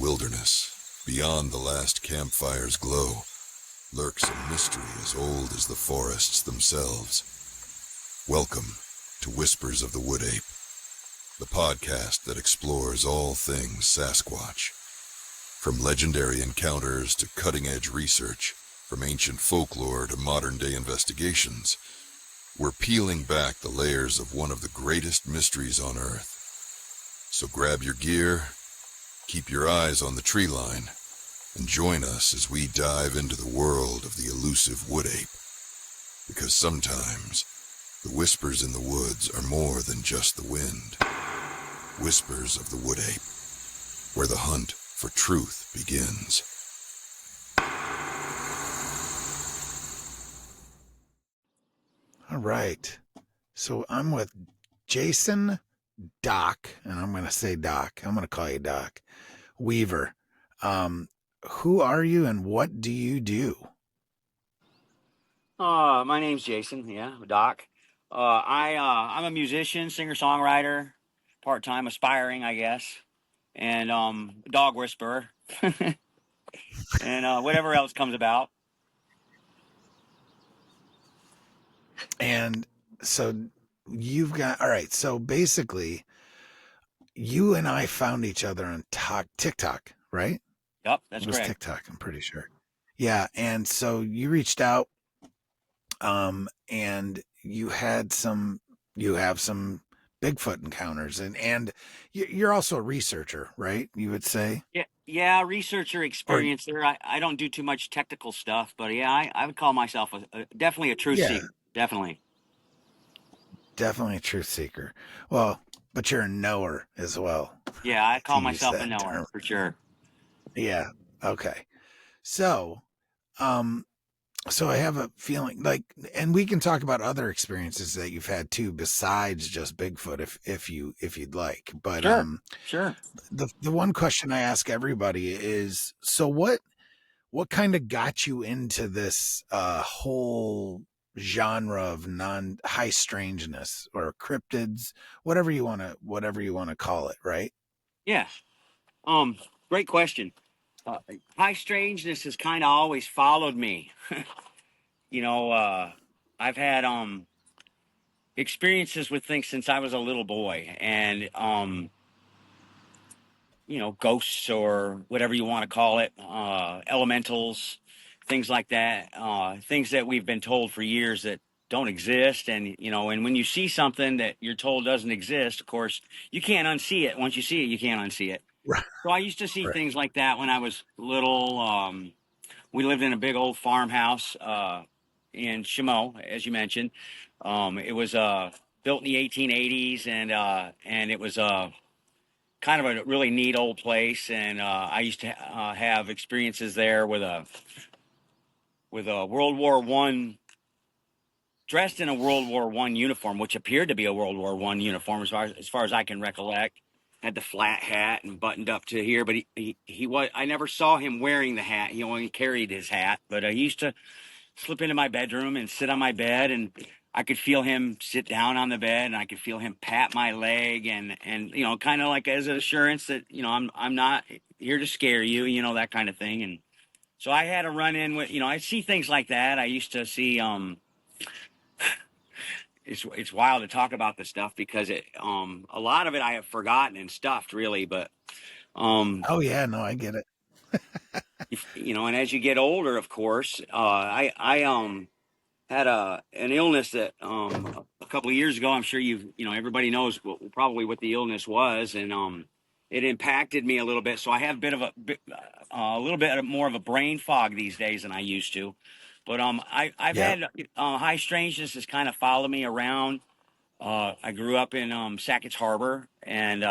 wilderness, beyond the last campfire's glow, lurks a mystery as old as the forests themselves. Welcome to Whispers of the Wood Ape, the podcast that explores all things Sasquatch. From legendary encounters to cutting-edge research, from ancient folklore to modern-day investigations, we're peeling back the layers of one of the greatest mysteries on Earth. So grab your gear, keep your eyes on the tree line, and join us as we dive into the world of the elusive wood ape. Because sometimes, the whispers in the woods are more than just the wind. Whispers of the Wood Ape, where the hunt for truth begins. All right. So I'm with Jason Doc, and I'm going to say Doc. I'm going to call you Doc Weaver. Who are you and what do you do? My name's Jason. Yeah, Doc. I'm a musician, singer-songwriter, part-time, aspiring, I guess, and dog whisperer, and whatever else comes about. And so you've got, all right. So basically, you and I found each other on TikTok, right? Yep, that's it was correct. TikTok, I'm pretty sure. Yeah, and so you reached out, and you have some Bigfoot encounters, and you're also a researcher, right? You would say. Yeah, researcher experience there. I don't do too much technical stuff, but yeah, I would call myself definitely a truth seeker. Definitely a truth seeker. Well, but you're a knower as well. Yeah, I call myself a knower term. For sure. Yeah. Okay. So, so I have a feeling like, and we can talk about other experiences that you've had too, besides just Bigfoot, if you'd like. But sure. The one question I ask everybody is, so what kind of got you into this whole genre of high strangeness or cryptids, whatever you want to call it, right? Yeah. Great question. High strangeness has kind of always followed me. I've had experiences with things since I was a little boy, and ghosts or whatever you want to call it, elementals, things like that, things that we've been told for years that don't exist. And when you see something that you're told doesn't exist, of course you can't unsee it. Once you see it, you can't unsee it. Right. So I used to see things like that when I was little. We lived in a big old farmhouse in Chameau, as you mentioned. It was built in the 1880s, and it was kind of a really neat old place. And I used to have experiences there with a World War I, dressed in a World War I uniform, which appeared to be a World War I uniform as far as I can recollect. Had the flat hat and buttoned up to here, but he was. I never saw him wearing the hat. He only carried his hat. But he used to slip into my bedroom and sit on my bed, and I could feel him sit down on the bed, and I could feel him pat my leg, and kind of like as an assurance that I'm not here to scare you, that kind of thing. And so I had a run in with I see things like that. I used to see It's wild to talk about this stuff because a lot of it I have forgotten and stuffed really, but oh yeah, no, I get it. And as you get older, of course, I had an illness that a couple of years ago. I'm sure everybody knows probably what the illness was, and it impacted me a little bit. So I have a little bit more of a brain fog these days than I used to. But I've had high strangeness has kind of followed me around. I grew up in Sackett's Harbor, and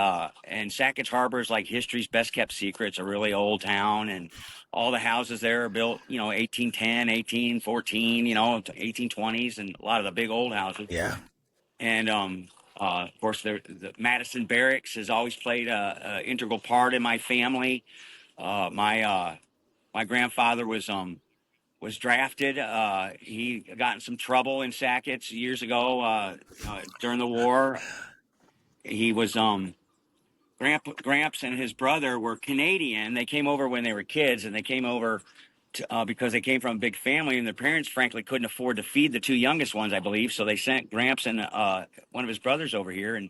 Sackett's Harbor is like history's best kept secret. It's a really old town, and all the houses there are built, 1810, 1814, 1820s, and a lot of the big old houses. Yeah. And of course, the Madison Barracks has always played a integral part in my family. My grandfather was drafted. He got in some trouble in Sackett's years ago during the war. He was Gramps and his brother were Canadian. They came over when they were kids, and they came over because they came from a big family, and their parents, frankly, couldn't afford to feed the two youngest ones, I believe. So they sent Gramps and one of his brothers over here. And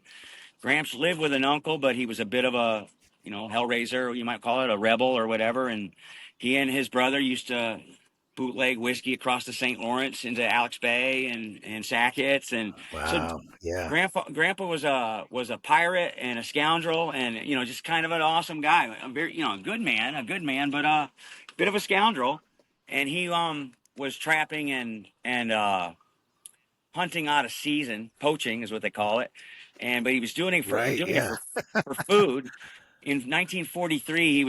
Gramps lived with an uncle, but he was a bit of a, hellraiser, you might call it, a rebel or whatever. And he and his brother used to bootleg whiskey across the St. Lawrence into Alex Bay and Sackets. And so Wow. Yeah. Grandpa was a pirate and a scoundrel, and just kind of an awesome guy, a very a good man, but a bit of a scoundrel. And he was trapping and hunting out of season, poaching is what they call it. But he was doing it for Right. Yeah. for food. In 1943,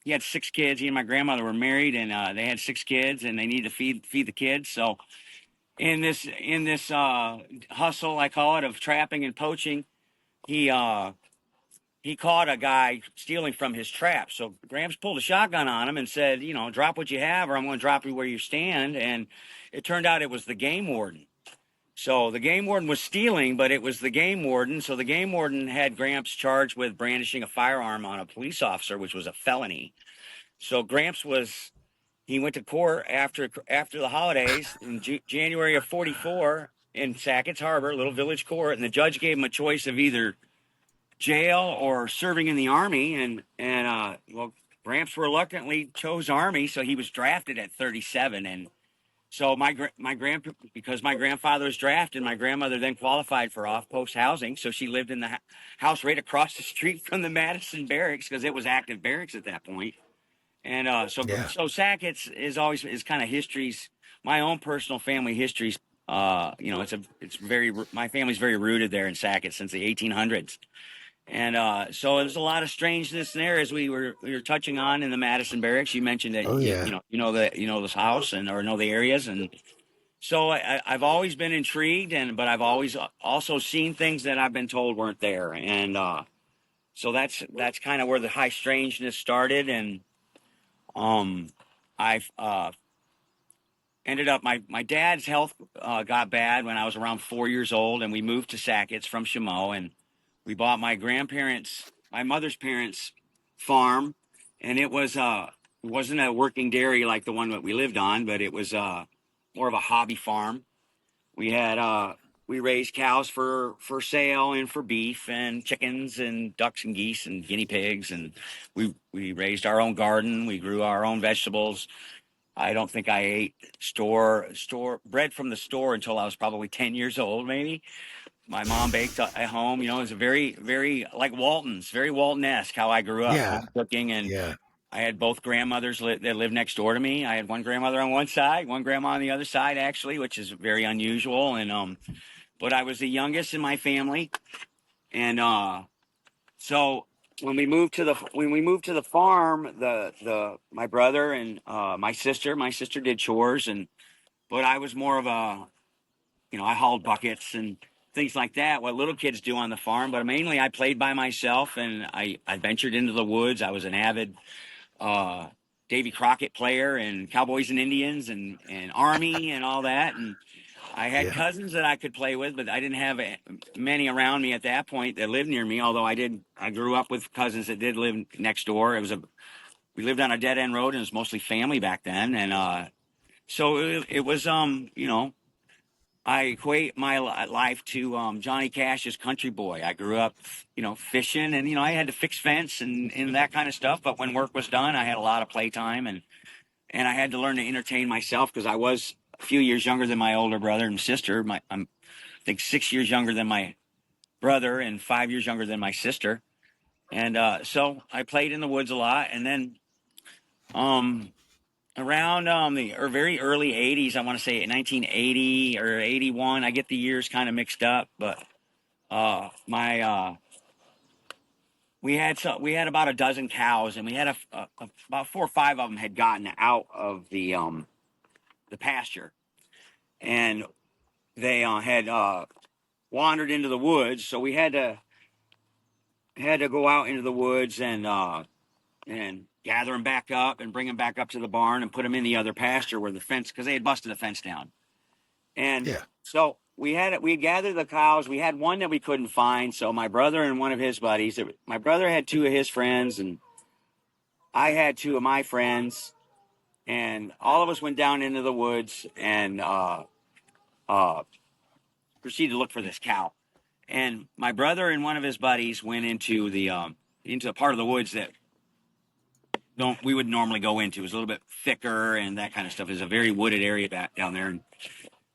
he had 6 kids. He and my grandmother were married, and they had 6 kids, and they needed to feed the kids. So in this hustle, I call it, of trapping and poaching, he caught a guy stealing from his trap. So Gramps pulled a shotgun on him and said, drop what you have, or I'm going to drop you where you stand. And it turned out it was the game warden. So the game warden was stealing, but it was the game warden. So the game warden had Gramps charged with brandishing a firearm on a police officer, which was a felony. So he went to court after the holidays in January of '44 in Sackett's Harbor, little village court, and the judge gave him a choice of either jail or serving in the army. And Gramps reluctantly chose army, so he was drafted at 37. And so because my grandfather was drafted, my grandmother then qualified for off-post housing, so she lived in the house right across the street from the Madison barracks, because it was active barracks at that point. And Yeah. so Sackett's is kind of history's, my own personal family history's. My family's very rooted there in Sackett since the 1800s. So there's a lot of strangeness there, as we were touching on in the Madison barracks. You mentioned that Oh yeah. you know this house or know the areas, and so I've always been intrigued, but I've always also seen things that I've been told weren't there. So that's kind of where the high strangeness started. And I've ended up, my dad's health got bad when I was around 4 years old, and we moved to Sackett's from Chameau, and we bought my mother's parents' farm, and it wasn't a working dairy like the one that we lived on, but it was more of a hobby farm. We raised cows for sale and for beef, and chickens and ducks and geese and guinea pigs, and we raised our own garden. We grew our own vegetables. I don't think I ate store bread from the store until I was probably 10 years old, maybe. My mom baked at home. It was a very, very like Walton's, very Walton-esque how I grew up, Yeah. home cooking. And Yeah. I had both grandmothers that lived next door to me. I had one grandmother on one side, one grandma on the other side, actually, which is very unusual. And but I was the youngest in my family, and so when we moved to the farm, my brother and my sister did chores, but I was more of a, I hauled buckets and things like that, what little kids do on the farm. But mainly I played by myself, and I ventured into the woods. I was an avid Davy Crockett player, and Cowboys and Indians and Army and all that. And I had cousins that I could play with, but I didn't have many around me at that point that lived near me. Although I grew up with cousins that did live next door. We lived on a dead end road, and it was mostly family back then. And so it was, I equate my life to Johnny Cash's Country Boy. I grew up, fishing, and I had to fix fence and that kind of stuff. But when work was done, I had a lot of playtime, and I had to learn to entertain myself, because I was a few years younger than my older brother and sister. I think 6 years younger than my brother and 5 years younger than my sister. And so I played in the woods a lot. And then around the very early 80s, I want to say 1980 or 81, I get the years kind of mixed up, but we had about a dozen cows, and we had about 4 or 5 of them had gotten out of the pasture, and they had wandered into the woods. So we had to go out into the woods and gather them back up and bring them back up to the barn and put them in the other pasture where the fence, because they had busted the fence down. And Yeah. so we gathered the cows. We had one that we couldn't find. So my brother and one of his buddies, my brother had two of his friends and I had two of my friends, and all of us went down into the woods and proceeded to look for this cow. And my brother and one of his buddies went into a part of the woods that we would normally go into. It was a little bit thicker and that kind of stuff. It's a very wooded area back down there. And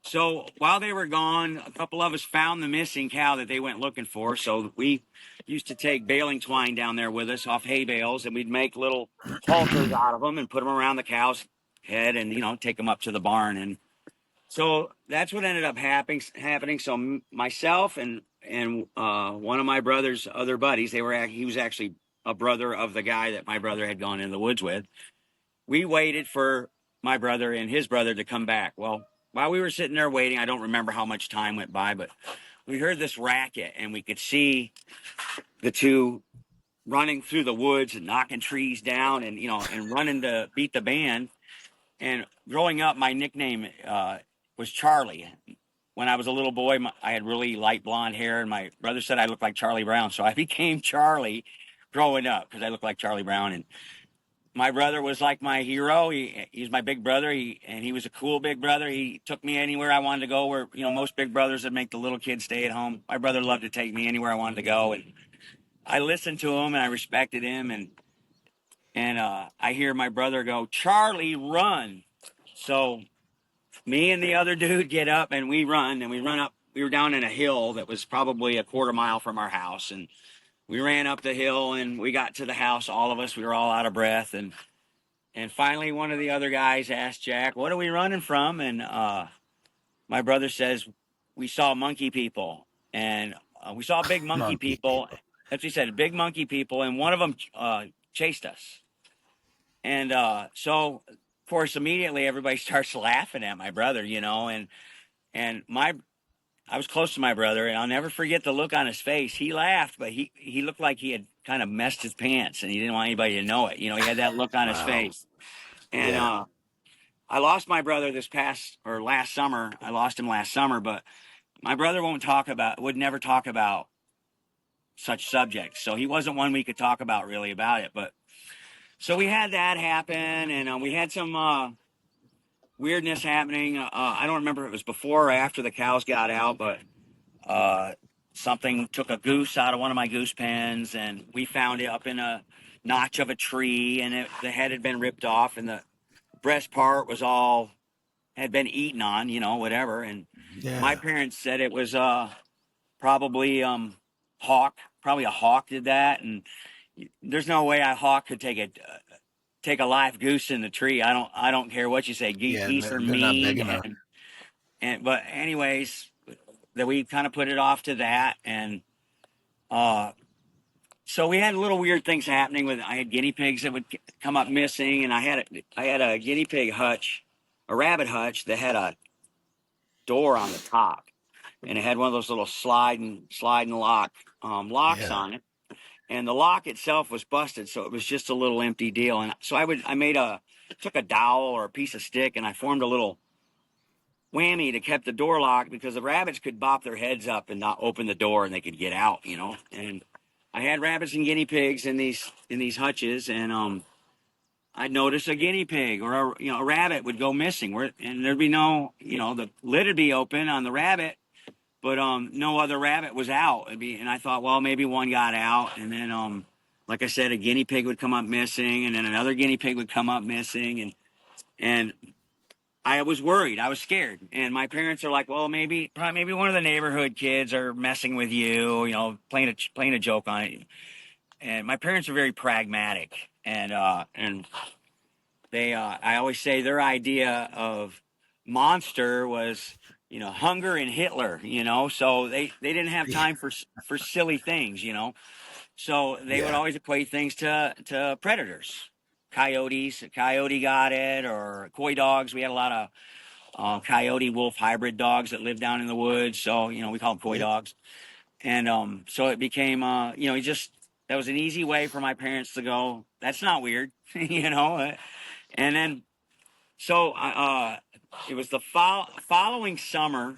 so while they were gone, a couple of us found the missing cow that they went looking for. So we used to take baling twine down there with us off hay bales, and we'd make little halters out of them and put them around the cow's head and, take them up to the barn. And so that's what ended up happening. So myself and one of my brother's other buddies, he was actually a brother of the guy that my brother had gone in the woods with. We waited for my brother and his brother to come back. Well, while we were sitting there waiting, I don't remember how much time went by, but we heard this racket and we could see the two running through the woods and knocking trees down and, and running to beat the band. And growing up, my nickname was Charlie. When I was a little boy, I had really light blonde hair, and my brother said I looked like Charlie Brown. So I became Charlie growing up because I looked like Charlie Brown. And my brother was like my hero. He's my big brother. He was a cool big brother. He took me anywhere I wanted to go where, most big brothers would make the little kids stay at home. My brother loved to take me anywhere I wanted to go. And I listened to him and I respected him. And I hear my brother go, "Charlie, run." So me and the other dude get up and we run up. We were down in a hill that was probably a quarter mile from our house. And we ran up the hill and we got to the house, all of us. We were all out of breath. And finally, one of the other guys asked Jack, "What are we running from?" And my brother says, "We saw monkey people. And we saw big monkey people." That's what he said, big monkey people. And one of them chased us. And so, of course, immediately everybody starts laughing at my brother, and I was close to my brother, and I'll never forget the look on his face. He laughed, but he looked like he had kind of messed his pants, and he didn't want anybody to know it. He had that look on his face. And I lost my brother last summer. I lost him last summer, but my brother would never talk about such subjects. So he wasn't one we could talk about really about it. But so we had that happen, and we had some weirdness happening. I don't remember if it was before or after the cows got out, but something took a goose out of one of my goose pens, and we found it up in a notch of a tree, and the head had been ripped off, and the breast part had been eaten on, whatever. And my parents said it was probably probably a hawk did that, and there's no way a hawk could take a live goose in the tree. I don't care what you say. Geese are mean. But anyways, that we kind of put it off to that, and so we had little weird things happening I had guinea pigs that would come up missing, and I had a guinea pig hutch, a rabbit hutch that had a door on the top, and it had one of those little slide and lock locks on it, and the lock itself was busted, so it was just a little empty deal. And so took a dowel or a piece of stick, and I formed a little whammy to keep the door locked because the rabbits could bop their heads up and not open the door, and they could get out, And I had rabbits and guinea pigs in these hutches, and I'd notice a guinea pig or a rabbit would go missing, and there'd be no, the lid would be open on the rabbit, but no other rabbit was out. And I thought, well, maybe one got out, and then like I said, a guinea pig would come up missing, and then another guinea pig would come up missing, and I was worried. I was scared. And my parents are like, well, maybe one of the neighborhood kids are messing with you, playing a joke on it. And my parents are very pragmatic. And they, I always say their idea of monster was, hunger and Hitler, so they didn't have time for silly things, So they would always equate things to predators. Coyotes, a coyote got it, or coy dogs. We had a lot of coyote wolf hybrid dogs that lived down in the woods. So, we call them coy dogs. And so it became, that was an easy way for my parents to go, that's not weird, And then, so it was the following summer,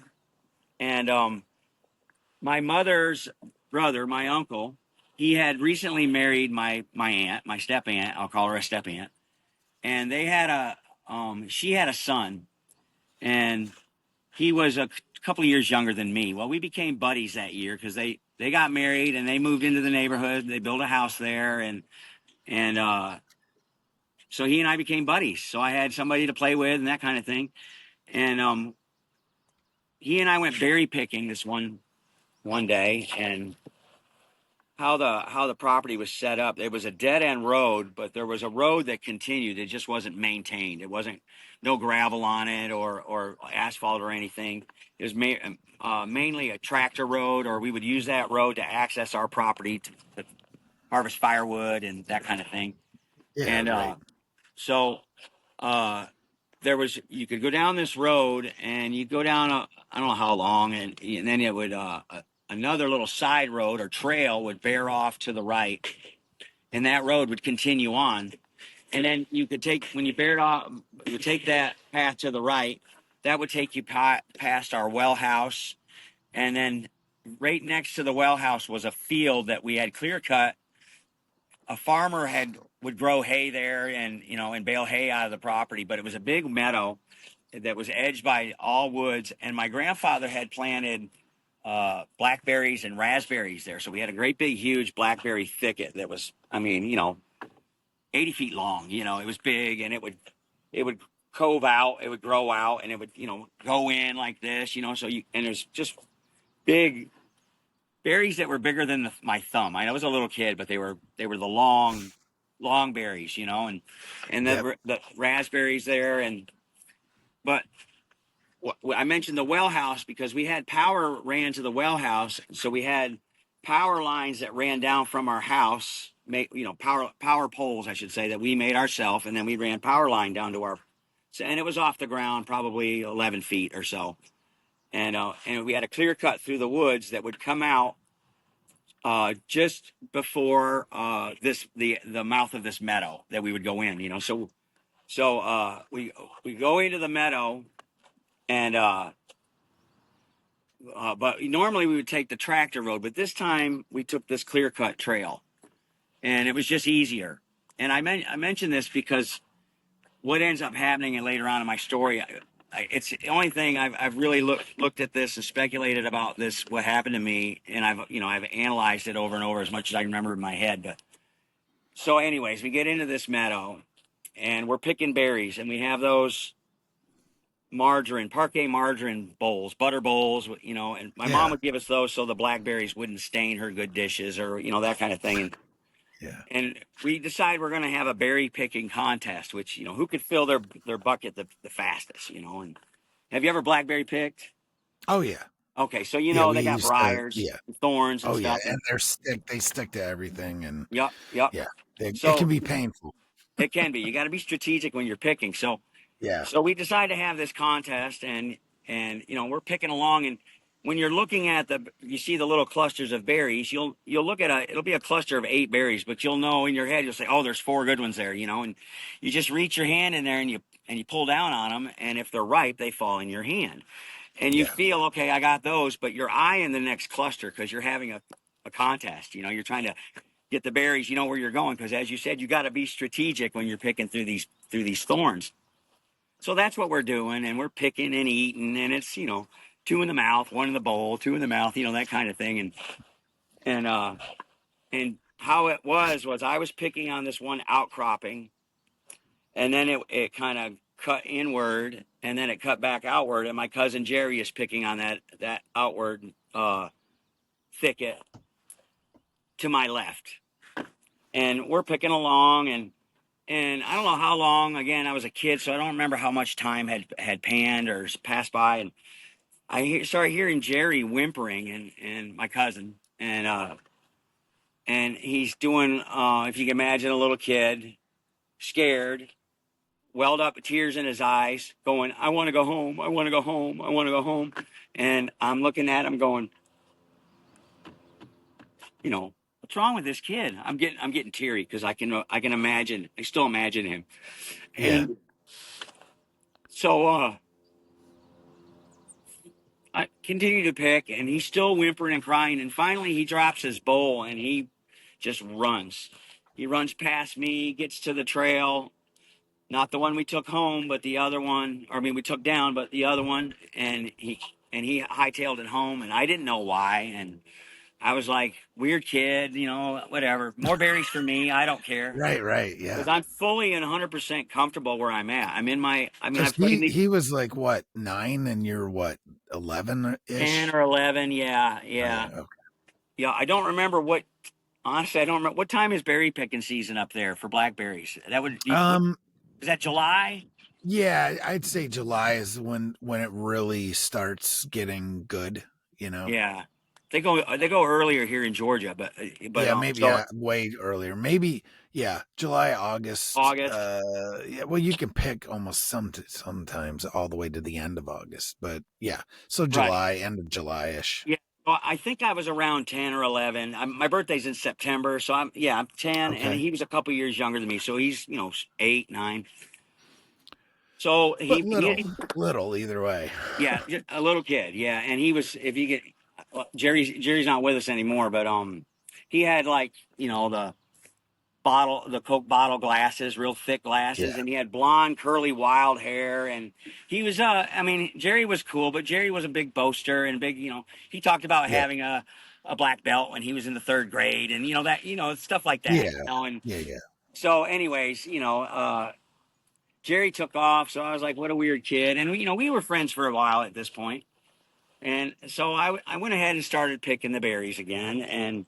And my mother's brother, my uncle, he had recently married my aunt, my step aunt. I'll call her a step aunt. And they had she had a son, and he was a couple of years younger than me. Well, we became buddies that year because they got married and they moved into the neighborhood. They built a house there, and so he and I became buddies. So I had somebody to play with and that kind of thing. And he and I went berry picking this one day, and how the property was set up. It was a dead end road, but there was a road that continued. It just wasn't maintained. It wasn't no gravel on it or asphalt or anything. It was mainly a tractor road, or we would use that road to access our property to harvest firewood and that kind of thing. Yeah, And right. so there was, you could go down this road and you go down I don't know how long, and then it would another little side road or trail would bear off to the right, and that road would continue on. And then you could take, when you bared off, you would take that path to the right, that would take you past our well house. And then right next to the well house was a field that we had clear cut. A farmer would grow hay there, and and bale hay out of the property, but it was a big meadow that was edged by all woods, and my grandfather had planted blackberries and raspberries there. So we had a great big huge blackberry thicket that was, 80 feet long. It was big, and it would cove out, it would grow out, and it would go in like this. And there's just big berries that were bigger than my thumb. I was a little kid, but they were the long berries, and Yep. the raspberries there. But I mentioned the well house because we had power ran to the well house, so we had power lines that ran down from our house, power poles, I should say, that we made ourselves, and then we ran power line down to and it was off the ground, probably 11 feet or so, and we had a clear cut through the woods that would come out just before the mouth of this meadow that we would go in. So we go into the meadow, and but normally we would take the tractor road, but this time we took this clear cut trail, and it was just easier. And I mentioned this because what ends up happening, and later on in my story, it's the only thing I've really looked at this and speculated about this, what happened to me, and I've analyzed it over and over as much as I remember in my head. But so, anyways, we get into this meadow, and we're picking berries, and we have those parquet margarine bowls, butter bowls, and my mom Yeah. would give us those so the blackberries wouldn't stain her good dishes, or that kind of thing. Yeah. And we decide we're going to have a berry picking contest, which who could fill their bucket the fastest. And have you ever blackberry picked? Oh yeah. Okay, so Yeah. We they got used to. briars, Yeah. and thorns, and Oh yeah. stuff. And they stick to everything, and Yep, yep. yeah, it can So be painful. it can be. You got to be strategic when you're picking. Yeah. So we decided to have this contest, and we're picking along, and when you're looking at you see the little clusters of berries, you'll look at it'll be a cluster of 8 berries, but you'll know in your head, you'll say, oh, there's 4 good ones there, and you just reach your hand in there and you pull down on them, and if they're ripe, they fall in your hand, and you Yeah. feel, okay, I got those, but your eye in the next cluster, because you're having a contest, you're trying to get the berries, where you're going, because as you said, you got to be strategic when you're picking through these thorns. So that's what we're doing, and we're picking and eating, and it's 2 in the mouth, 1 in the bowl, 2 in the mouth, that kind of thing. And how it was I was picking on this one outcropping, and then it kind of cut inward, and then it cut back outward, and my cousin Jerry is picking on that outward thicket to my left, and we're picking along, and I don't know how long. Again, I was a kid, so I don't remember how much time had panned or passed by, and I started hearing Jerry whimpering, and my cousin, and he's doing, if you can imagine a little kid, scared, welled up with tears in his eyes, going, I want to go home, I want to go home, I want to go home. And I'm looking at him going, what's wrong with this kid? I'm getting teary because I can imagine, I still imagine him. Yeah. And so I continue to pick, and he's still whimpering and crying. And finally, he drops his bowl, and he just runs. He runs past me, gets to the trail, not the one we took home, but the other one. Or, I mean, we took down, but the other one, and he hightailed it home, and I didn't know why. And I was like, weird kid, whatever. More berries for me. I don't care. Right, Because yeah. I'm fully and 100% comfortable where I'm at. I'm in my, I mean, Because I've played these he was like what, 9 and you're what, 11 10 ish? or 11. Yeah, Oh yeah. yeah, okay. Yeah, I don't remember honestly, I don't remember. What time is berry picking season up there for blackberries? Is that July? Yeah, I'd say July is when it really starts getting good, you know. Yeah. They go earlier here in Georgia, but Yeah, maybe so yeah, way earlier. Maybe yeah, July, August. August. Yeah, well, you can pick almost sometimes all the way to the end of August, but yeah, so Right. July, end of July-ish. Yeah. Well, I think I was around 10 or 11. My birthday's in September, so I'm 10, and Okay, he was a couple years younger than me, so he's 8, 9. So but he little either way. yeah, just a little kid, yeah, and he was if you get Jerry's not with us anymore, but he had like the Coke bottle glasses, real thick glasses, Yeah, and he had blonde, curly, wild hair. And he was, I mean, Jerry was cool, but Jerry was a big boaster and big, he talked about yeah, having a black belt when he was in the 3rd grade and, stuff like that, yeah, and yeah. so anyways, Jerry took off. So I was like, what a weird kid. And, we were friends for a while at this point. And so I went ahead and started picking the berries again. And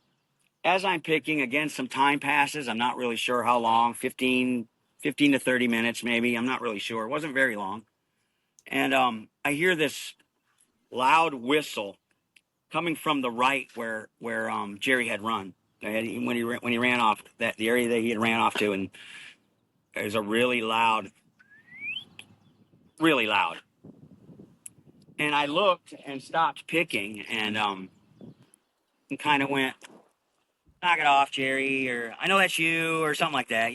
as I'm picking, again, some time passes. I'm not really sure how long, 15 to 30 minutes, maybe. I'm not really sure. It wasn't very long. And I hear this loud whistle coming from the right where Jerry had run. When he ran off the area that he had ran off to, and it was a really loud, really loud. And I looked and stopped picking, and kind of went, knock it off, Jerry, or I know that's you, or something like that.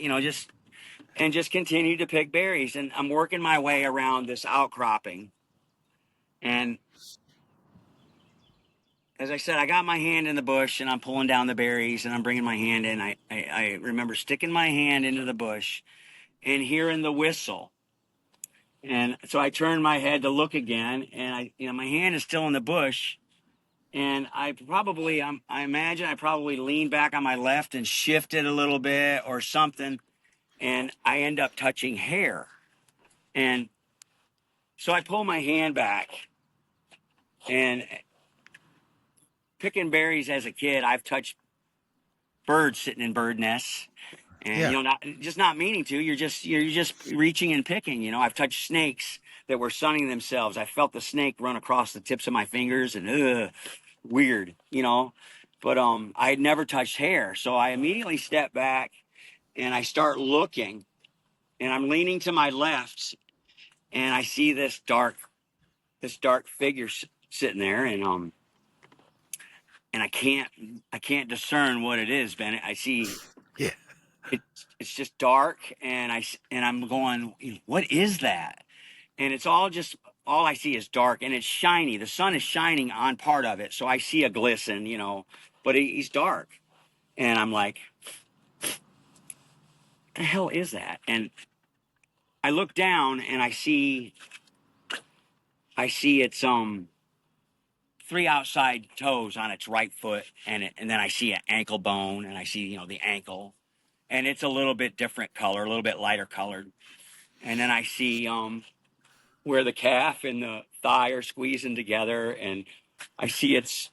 Just continue to pick berries. And I'm working my way around this outcropping. And as I said, I got my hand in the bush and I'm pulling down the berries and I'm bringing my hand in. I remember sticking my hand into the bush and hearing the whistle. And so I turned my head to look again, and my hand is still in the bush. And I imagine I probably leaned back on my left and shifted a little bit or something. And I end up touching hair. And so I pull my hand back, and picking berries as a kid, I've touched birds sitting in bird nests, and Yeah, not meaning to. You're just reaching and picking. I've touched snakes that were sunning themselves. I felt the snake run across the tips of my fingers, and weird. But I had never touched hair, so I immediately step back and I start looking, and I'm leaning to my left, and I see this dark figure sitting there, and I can't discern what it is, Bennett. I see yeah, it's just dark, and I'm going, what is that? And it's all I see is dark, and it's shiny. The sun is shining on part of it, so I see a glisten, but he's dark, and I'm like, what the hell is that? And I look down, and I see it's 3 outside toes on its right foot, and then I see an ankle bone, and I see the ankle, and it's a little bit different color, a little bit lighter colored, and then I see where the calf and the thigh are squeezing together, and I see its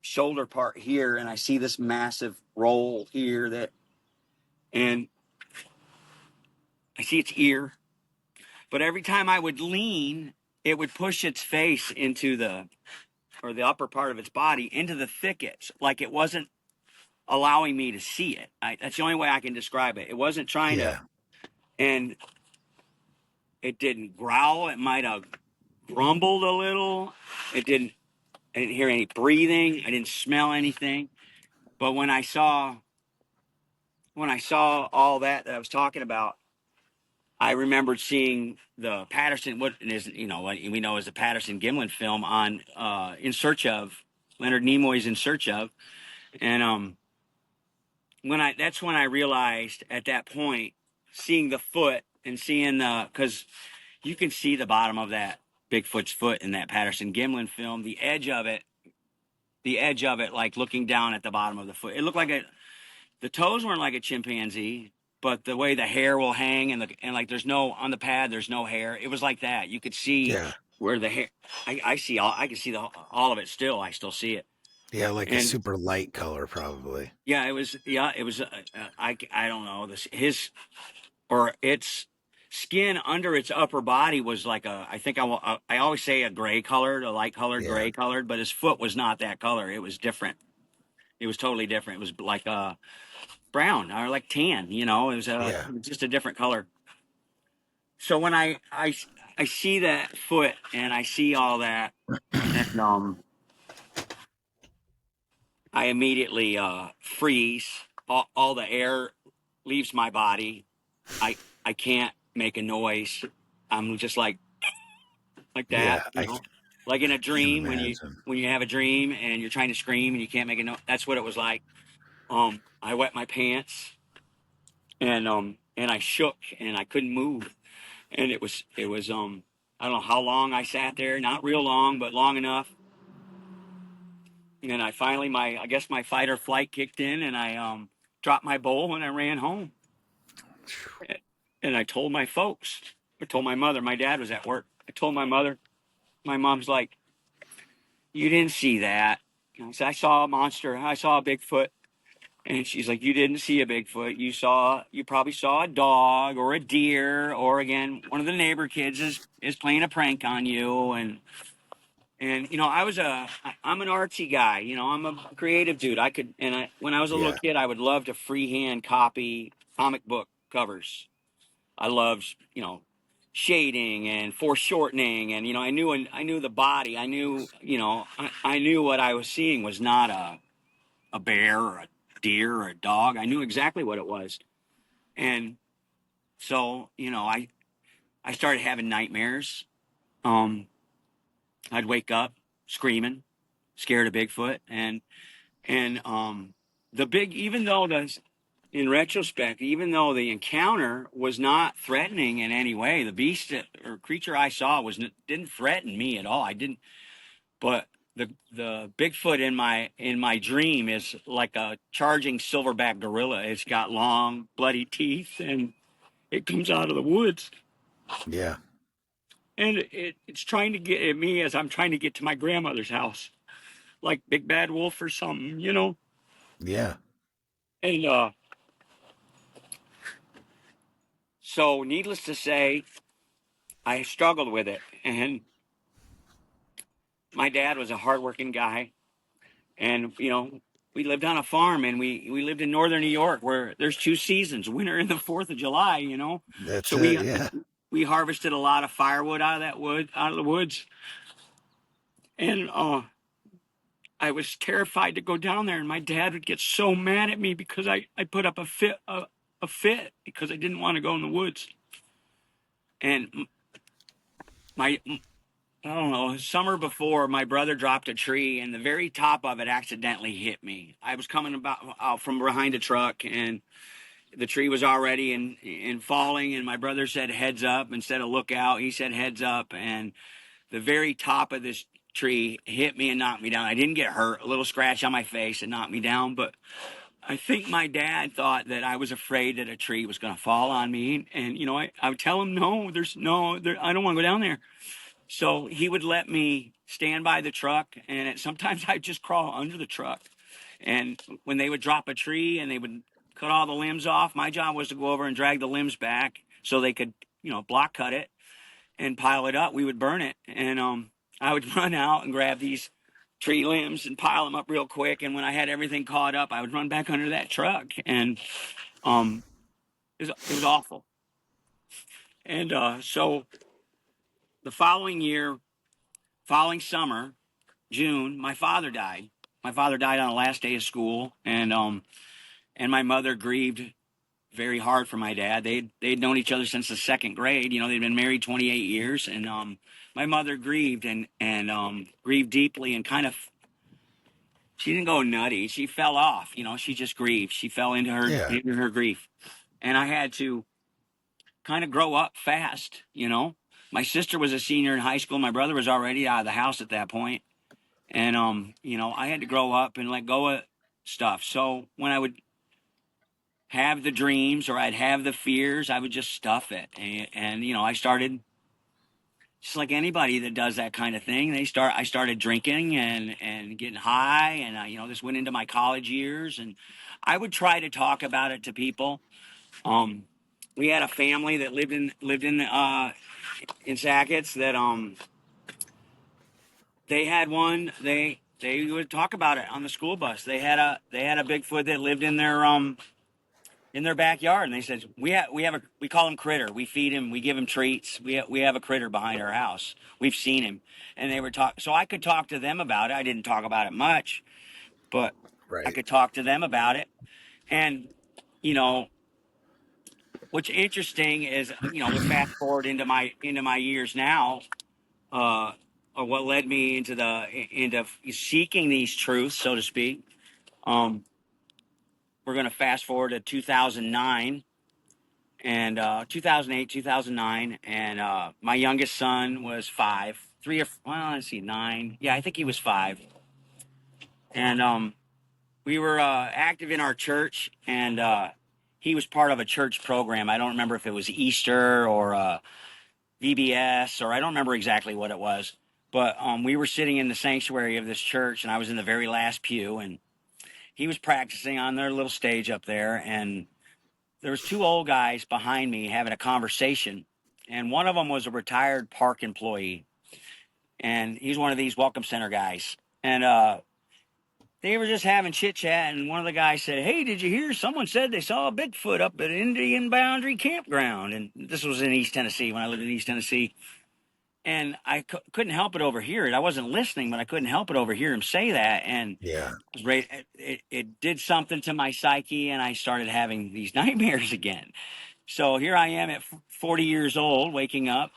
shoulder part here, and I see this massive roll here and I see its ear, but every time I would lean, it would push its face into the upper part of its body into the thickets, like it wasn't allowing me to see it. That's the only way I can describe it. It wasn't trying to, yeah, and it didn't growl. It might have grumbled a little. I didn't hear any breathing. I didn't smell anything. But when I saw all that I was talking about, I remembered seeing the Patterson, what is, you know, what we know as the Patterson Gimlin film on In Search Of, Leonard Nimoy's In Search Of. And that's when I realized at that point, seeing the foot and seeing because you can see the bottom of that Bigfoot's foot in that Patterson Gimlin film, the edge of it, like looking down at the bottom of the foot. It looked like the toes weren't like a chimpanzee, but the way the hair will hang and like there's no, on the pad, there's no hair. It was like that. You could see Yeah. where the hair, I can see all of it still. I still see it. Yeah, like a And super light color, probably. yeah, it was, I don't know, its skin under its upper body was like I always say a gray colored, a light colored, Yeah. gray colored, but his foot was not that color. It was different. It was totally different. It was like brown or like tan, you know, it was just a different color. So when I see that foot and I see all that, and I immediately freeze. All the air leaves my body. I can't make a noise. I'm just like Yeah, that, you I know, like in a can dream imagine. when you have a dream and you're trying to scream and you can't make a noise. That's what it was like. I wet my pants and I shook and I couldn't move. And it was I don't know how long I sat there, not real long, but long enough. And I finally I guess my fight or flight kicked in and I dropped my bowl and I ran home. And I told my folks. I told my mother. My dad was at work. I told my mother. My mom's like, "You didn't see that." And I said, "I saw a monster. I saw a Bigfoot." And she's like, "You didn't see a Bigfoot. You probably saw a dog or a deer, or again, one of the neighbor kids is playing a prank on you." And you know, I'm an artsy guy. You know, I'm a creative dude. When I was a little Yeah. kid, I would love to freehand copy comic book covers. I loved, you know, shading and foreshortening, and you know, I knew the body. I knew, you know, I knew what I was seeing was not a bear or a deer or a dog. I knew exactly what it was, and so you know, I started having nightmares. Um, I'd wake up screaming, scared of Bigfoot, and the big, even though in retrospect, even though the encounter was not threatening in any way, the beast or creature I saw didn't threaten me at all. I didn't, but the Bigfoot in my dream is like a charging silverback gorilla. It's got long, bloody teeth, and it comes out of the woods, Yeah. and it's trying to get at me as I'm trying to get to my grandmother's house, like Big Bad Wolf or something, you know. Yeah. And so, needless to say, I struggled with it. And my dad was a hardworking guy. And, you know, we lived on a farm and we lived in northern New York where there's two seasons, winter and the 4th of July, you know. That's So it. Yeah. we harvested a lot of firewood out of the woods. And I was terrified to go down there. And my dad would get so mad at me because I put up a fit because I didn't want to go in the woods. And my I don't know, summer before, my brother dropped a tree and the very top of it accidentally hit me. I was coming out from behind a truck and the tree was already in falling, and my brother said heads up instead of look out. He said heads up, and the very top of this tree hit me and knocked me down. I didn't get hurt, a little scratch on my face and knocked me down, but I think my dad thought that I was afraid that a tree was going to fall on me. And, you know, I would tell him, no, I don't want to go down there. So he would let me stand by the truck, and sometimes I'd just crawl under the truck. And when they would drop a tree and they would cut all the limbs off, my job was to go over and drag the limbs back so they could, you know, block cut it and pile it up. We would burn it, and I would run out and grab these tree limbs and pile them up real quick. And when I had everything caught up, I would run back under that truck, and um, it was awful. And so the following summer, June, my father died. My father died on the last day of school, and my mother grieved very hard for my dad. They'd known each other since the second grade. You know, they'd been married 28 years, and my mother grieved and grieved deeply and kind of. She didn't go nutty. She fell off. You know, she just grieved. She fell Yeah. into her grief, and I had to kind of grow up fast. You know, my sister was a senior in high school. My brother was already out of the house at that point, and you know, I had to grow up and let go of stuff. So when I would have the dreams or I'd have the fears, I would just stuff it. And you know, I started just like anybody that does that kind of thing. I started drinking and getting high, and you know, this went into my college years, and I would try to talk about it to people. Um, we had a family that lived in Sackets that they had one they would talk about it on the school bus. They had a Bigfoot that lived in their backyard, and they said we call him Critter. We feed him, we give him treats. We have a critter behind our house. We've seen him, and they were so I could talk to them about it. I didn't talk about it much, but I Right. could talk to them about it. And you know, what's interesting is, you know, we fast forward into my years now, or what led me into seeking these truths, so to speak. We're going to fast forward to 2009 and 2008, 2009, and my youngest son was 5, 3 or well, let's see, 9. Yeah, I think he was 5, and we were active in our church, and he was part of a church program. I don't remember if it was Easter or VBS, or I don't remember exactly what it was, but we were sitting in the sanctuary of this church, and I was in the very last pew, and he was practicing on their little stage up there, and there was 2 old guys behind me having a conversation, and one of them was a retired park employee, and he's one of these welcome center guys, and they were just having chit chat, and one of the guys said, "Hey, did you hear someone said they saw a Bigfoot up at Indian Boundary Campground?" And this was in East Tennessee, when I lived in East Tennessee. And I couldn't help but overhear it. I wasn't listening, but I couldn't help but overhear him say that. And Yeah. it did something to my psyche, and I started having these nightmares again. So here I am at 40 years old, waking up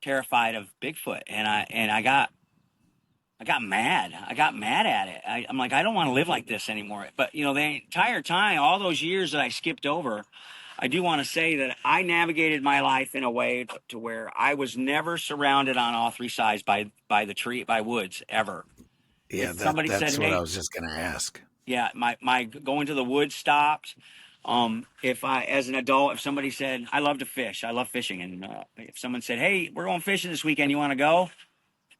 terrified of Bigfoot, and I got mad. I got mad at it. I'm like, I don't want to live like this anymore. But you know, the entire time, all those years that I skipped over, I do want to say that I navigated my life in a way to where I was never surrounded on all 3 sides by woods ever. Yeah, If somebody said, that's what I "Hey," was just gonna ask. yeah, my going to the woods stopped. If I, as an adult, if somebody said, "I love to fish, I love fishing," and if someone said, "Hey, we're going fishing this weekend, you want to go?"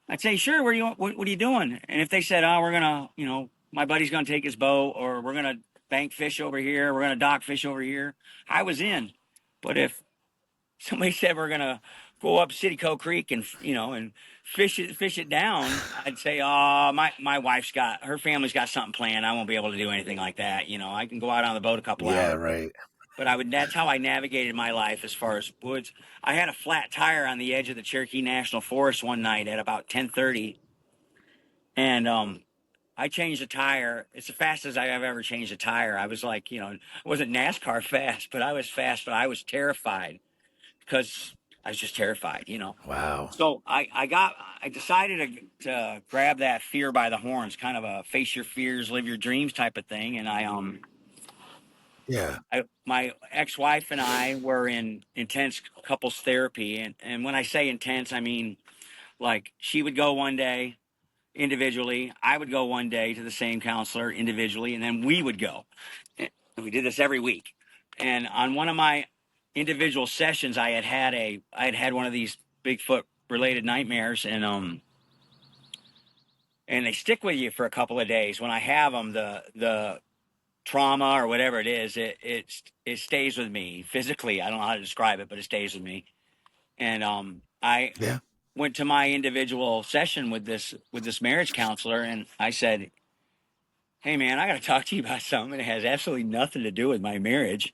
I'd say, "Sure. What are you doing?" And if they said, "Oh, we're gonna, you know, my buddy's gonna take his boat, or we're gonna bank fish over here, we're gonna dock fish over here," I was in. But if somebody said we're gonna go up Citico Creek and, you know, and fish it down, I'd say, "Oh, my wife's got, her family's got something planned. I won't be able to do anything like that. You know, I can go out on the boat a couple Yeah, hours." right. But that's how I navigated my life as far as woods. I had a flat tire on the edge of the Cherokee National Forest one night at about 10:30, and I changed the tire. It's the fastest I've ever changed a tire. I was like, you know, I wasn't NASCAR fast, but I was fast, but I was terrified because I was just terrified, you know. Wow. So I decided to grab that fear by the horns, kind of a face your fears, live your dreams type of thing. And Yeah. my ex-wife and I were in intense couples therapy, and when I say intense, I mean like she would go one day individually, I would go one day to the same counselor individually, and then we would go. And we did this every week. And on one of my individual sessions, I had one of these Bigfoot related nightmares, and they stick with you for a couple of days. When I have them, the trauma or whatever it is, it stays with me physically. I don't know how to describe it, but it stays with me. And I Yeah. went to my individual session with this marriage counselor, and I said, "Hey man, I got to talk to you about something. It has absolutely nothing to do with my marriage."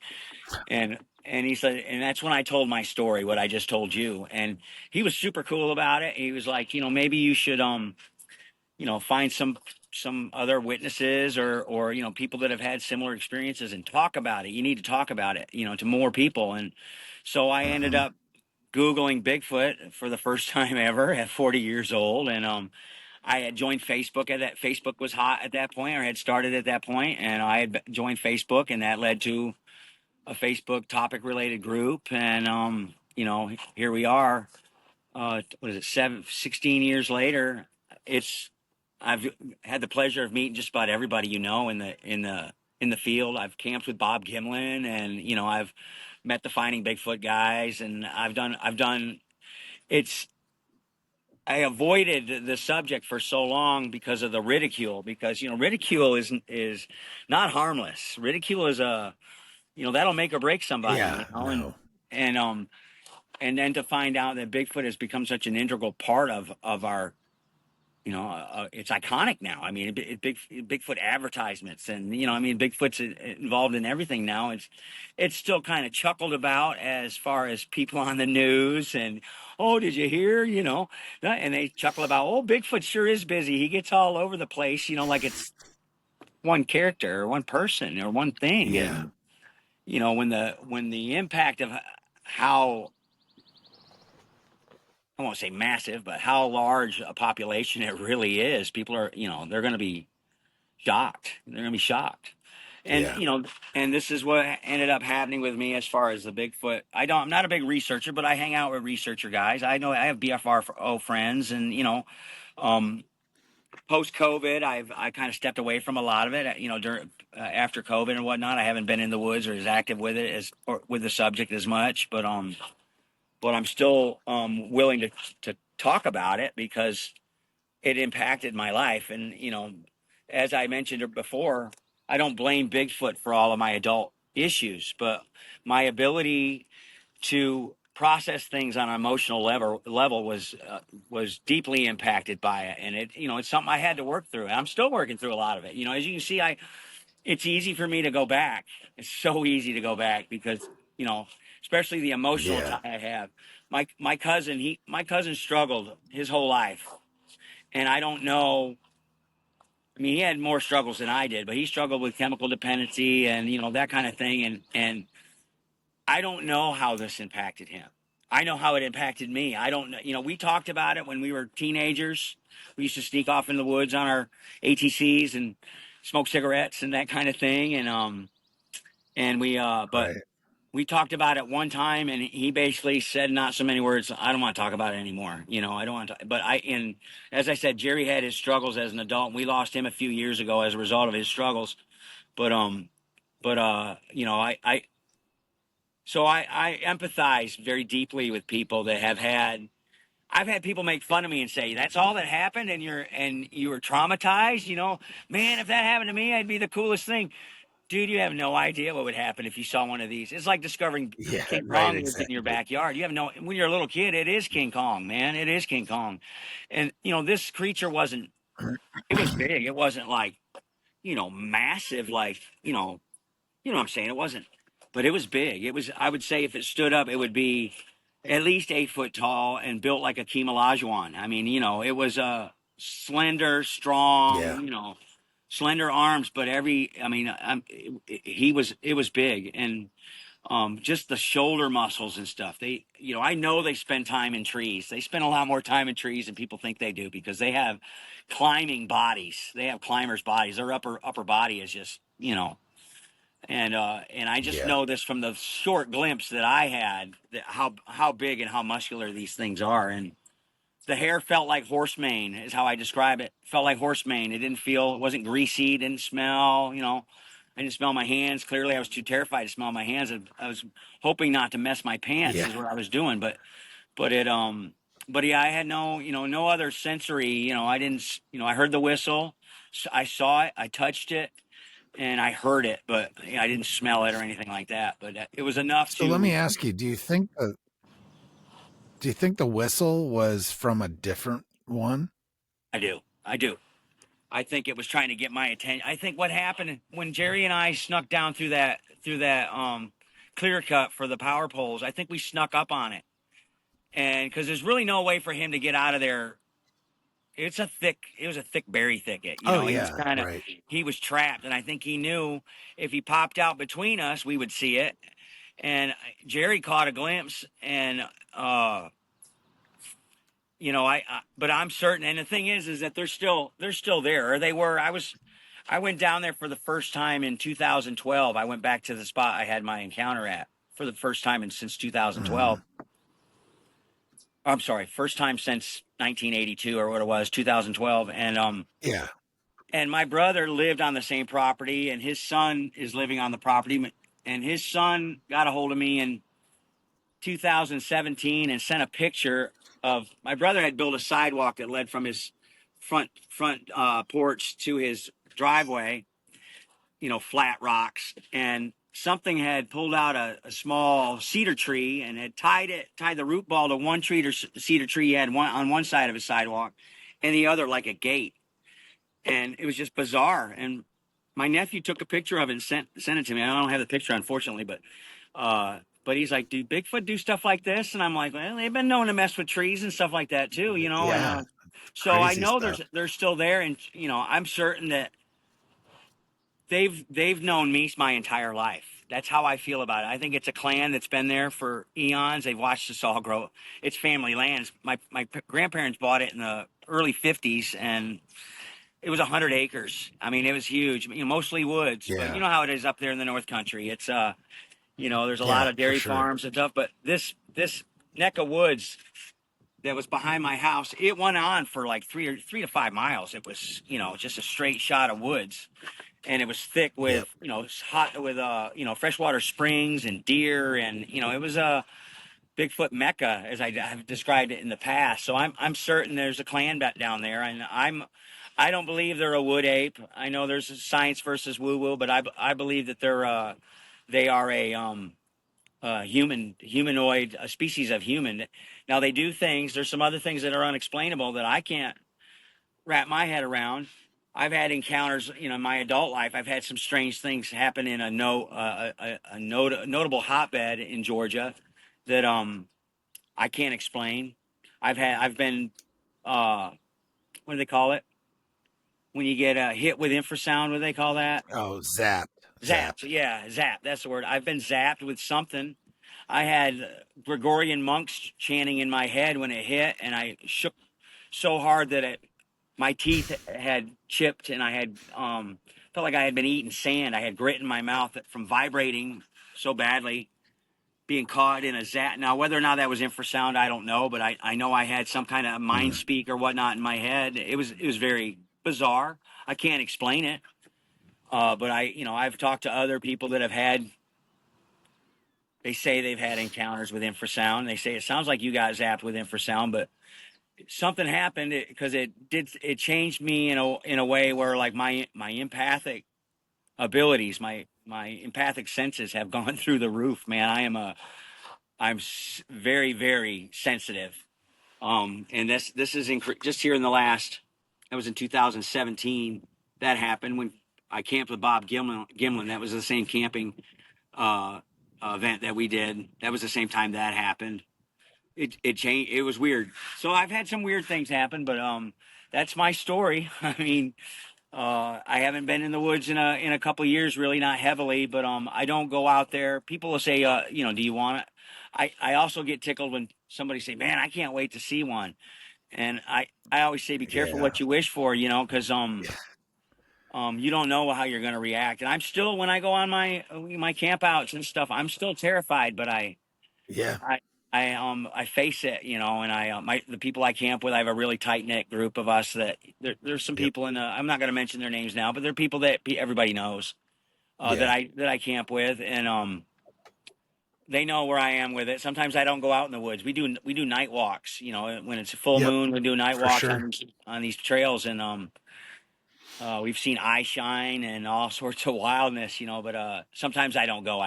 And he said, and that's when I told my story, what I just told you. And he was super cool about it. He was like, "You know, maybe find some other witnesses or people that have had similar experiences and talk about it. You need to talk about it, to more people. And so I ended Mhm. up Googling Bigfoot for the first time ever at 40 years old. And I had joined Facebook at that. Facebook was hot at that point, or had started at that point, and I had joined Facebook, and that led to a Facebook topic related group. And here we are. What is it? 16 years later. It's I've had the pleasure of meeting just about everybody in the field. I've camped with Bob Gimlin, and I've met the Finding Bigfoot guys, and I've done it's I avoided the subject for so long because of the ridicule. Because ridicule is not harmless. Ridicule is that'll make or break somebody. Yeah, no. And um and then to find out that Bigfoot has become such an integral part of our it's iconic now. I mean, Bigfoot advertisements, and Bigfoot's involved in everything now. It's still kind of chuckled about as far as people on the news, and oh, did you hear? And they chuckle about, oh, Bigfoot sure is busy. He gets all over the place, like it's one character or one person or one thing. Yeah. And when the impact of how, I won't say massive, but how large a population it really is, people are, they're going to be shocked. They're going to be shocked. And, Yeah. And this is what ended up happening with me as far as the Bigfoot. I'm not a big researcher, but I hang out with researcher guys. I know I have BFR friends, and, post COVID, I kind of stepped away from a lot of it, during, after COVID and whatnot. I haven't been in the woods or as active with it or with the subject as much, but I'm still willing to talk about it because it impacted my life. And as I mentioned before, I don't blame Bigfoot for all of my adult issues, but my ability to process things on an emotional level was deeply impacted by it. And it's something I had to work through, and I'm still working through a lot of it. As you can see, it's easy for me to go back. It's so easy to go back because, especially the emotional Yeah. tie I have. My cousin struggled his whole life. And I don't know. I mean, he had more struggles than I did, but he struggled with chemical dependency and, that kind of thing. And I don't know how this impacted him. I know how it impacted me. I don't know. We talked about it when we were teenagers. We used to sneak off in the woods on our ATCs and smoke cigarettes and that kind of thing. But Right. we talked about it one time, and he basically said, not so many words, I don't want to talk about it anymore. I don't want to. But and as I said, Jerry had his struggles as an adult, and we lost him a few years ago as a result of his struggles. But I empathize very deeply with people that have had. I've had people make fun of me and say, "That's all that happened, and you were traumatized." Man, if that happened to me, I'd be the coolest thing. Dude, you have no idea what would happen if you saw one of these. It's like discovering Yeah, King right, Kong lived in your exactly. backyard. When you're a little kid, it is King Kong, man. It is King Kong. And, this creature it was big. It wasn't like, massive, like, what I'm saying? It wasn't, but it was big. I would say if it stood up, it would be at least 8 foot tall and built like a Kimalajuan. I mean, it was slender, strong, Yeah. slender arms, but it was big. And just the shoulder muscles and stuff. I know they spend time in trees. They spend a lot more time in trees than people think they do because they have climbing bodies. They have climbers' bodies. Their upper body is just, and I just Yeah. know this from the short glimpse that I had, that how big and how muscular these things are. And the hair felt like horse mane, is how I describe it. Felt like horse mane. It wasn't greasy, didn't smell. I didn't smell my hands. Clearly, I was too terrified to smell my hands. I was hoping not to mess my pants, Yeah. is what I was doing. But it but yeah, I had no other sensory. I didn't. I heard the whistle, I saw it, I touched it, and I heard it, but I didn't smell it or anything like that. But it was enough So let me to. ask you, do you think the whistle was from a different one? I do. I think it was trying to get my attention. I think what happened when Jerry and I snuck down through that clear cut for the power poles, I think we snuck up on it. And because there's really no way for him to get out of there it was a thick berry thicket. You Oh know, yeah, right. he was trapped, and I think he knew if he popped out between us, we would see it. And Jerry caught a glimpse, and you know, but I'm certain. And the thing is that they're still there, or they were. I went down there for the first time in 2012. I went back to the spot I had my encounter at for the first time since 2012. Mm, I'm sorry, first time since 1982 or what it was, 2012. yeah. And my brother lived on the same property, and his son is living on the property. And his son got a hold of me in 2017 and sent a picture of my brother had built a sidewalk that led from his front porch to his driveway, you know, flat rocks, and something had pulled out a small cedar tree and had tied the root ball to one cedar tree he had on one side of his sidewalk, and the other like a gate. And it was just bizarre. And my nephew took a picture of it and sent it to me. I don't have the picture, unfortunately, but he's like, "Do Bigfoot do stuff like this?" And I'm like, "Well, they've been known to mess with trees and stuff like that too, you know." And Yeah. so I Crazy know stuff. they're still there, and you know, I'm certain that they've known me my entire life. That's how I feel about it. I think it's a clan that's been there for eons. They've watched us all grow. It's family lands. My grandparents bought it in the early '50s, and it was 100 acres. I mean, it was huge. You know, mostly woods, but you Yeah. know how it is up there in the North Country. It's you know, there's a lot Yeah, of for dairy sure. farms and stuff. But this neck of woods that was behind my house, it went on for like 3 to 5 miles. It was, you know, just a straight shot of woods, and it was thick with, Yep. you know, hot with you know, freshwater springs and deer, and you know, it was a Bigfoot mecca, as I have described it in the past. So I'm certain there's a clan back down there, and I don't believe they're a wood ape. I know there's a science versus woo woo, but I believe that they are a humanoid, a species of human. Now they do things. There's some other things that are unexplainable that I can't wrap my head around. I've had encounters, you know, in my adult life. I've had some strange things happen in notable hotbed in Georgia that I can't explain. I've been what do they call it when you get hit with infrasound? What do they call that? Oh, zapped. Zapped. Zapped. Yeah, zapped. That's the word. I've been zapped with something. I had Gregorian monks chanting in my head when it hit, and I shook so hard that my teeth had chipped, and I had felt like I had been eating sand. I had grit in my mouth from vibrating so badly, being caught in a zap. Now, whether or not that was infrasound, I don't know, but I know I had some kind of mind Mm, speak or whatnot in my head. It was very bizarre. I can't explain it. But you know, I've talked to other people that have had. They say they've had encounters with infrasound. They say it sounds like you got zapped with infrasound, but something happened because it changed me in a way where like my empathic abilities, my empathic senses have gone through the roof, man. I'm very, very sensitive. And this is just here in the last. That was in 2017. That happened when I camped with Bob Gimlin. That was the same camping uh, event that we did. That was the same time that happened. It changed. It was weird. So I've had some weird things happen, but that's my story. I mean, I haven't been in the woods in a couple of years, really not heavily, but I don't go out there. People will say, you know, do you want it? I also get tickled when somebody say, "Man, I can't wait to see one." And I always say, be careful yeah. what you wish for, you know, because Yeah. you don't know how you're going to react. And I'm still, when I go on my camp outs and stuff, I'm still terrified, but Yeah. I I face it, you know, and the people I camp with, I have a really tight knit group of us that there's some Yep. people I'm not going to mention their names now, but they're people that everybody knows Yeah. that I camp with, and they know where I am with it. Sometimes I don't go out in the woods. We do night walks, you know, when it's a full Yep. moon, we do night For walks sure. on these trails, and we've seen eye shine and all sorts of wildness, you know, but sometimes I don't go.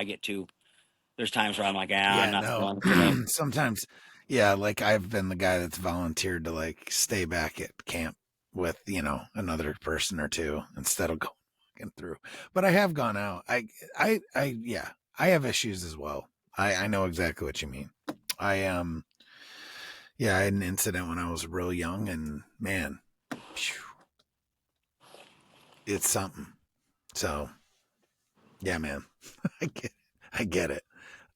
There's times where I'm like, I'm Yeah, not no. going today. Sometimes, yeah, like I've been the guy that's volunteered to like stay back at camp with, another person or two instead of going walking through. But I have gone out. Yeah, I have issues as well. I know exactly what you mean. I yeah, I had an incident when I was real young, and man, phew, it's something. So, yeah, man, I get it.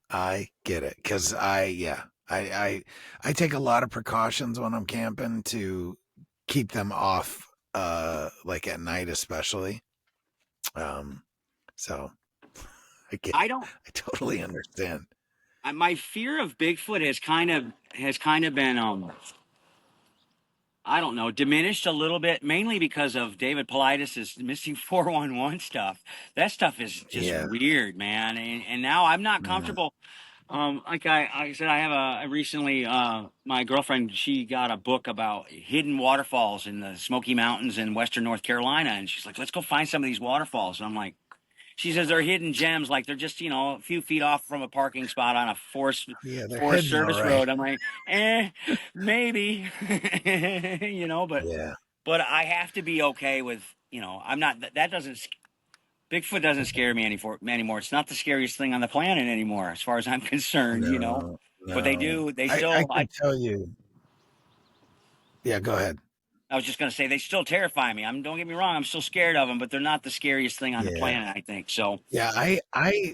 I get it. Cause I take a lot of precautions when I'm camping to keep them off, like at night, especially. Um, so I don't. I totally understand. My fear of Bigfoot has kind of been I don't know, diminished a little bit, mainly because of David Politis's missing 411 stuff. That stuff is just Yeah. weird, man. And now I'm not Mm, comfortable. Like I said, I recently, my girlfriend, she got a book about hidden waterfalls in the Smoky Mountains in Western North Carolina. And she's like, let's go find some of these waterfalls. And I'm like, she says they're hidden gems, like they're just, a few feet off from a parking spot on a yeah, they're Forest hidden, all Service right. road. I'm like, maybe, but Yeah. I have to be okay with, I'm not that doesn't Bigfoot doesn't scare me anymore. It's not the scariest thing on the planet anymore, as far as I'm concerned. No, But they no. do. They I still. could tell you. Yeah, go ahead. I was just gonna say they still terrify me. Don't get me wrong. I'm still scared of them, but they're not the scariest thing on the Yeah. planet. I think so. Yeah,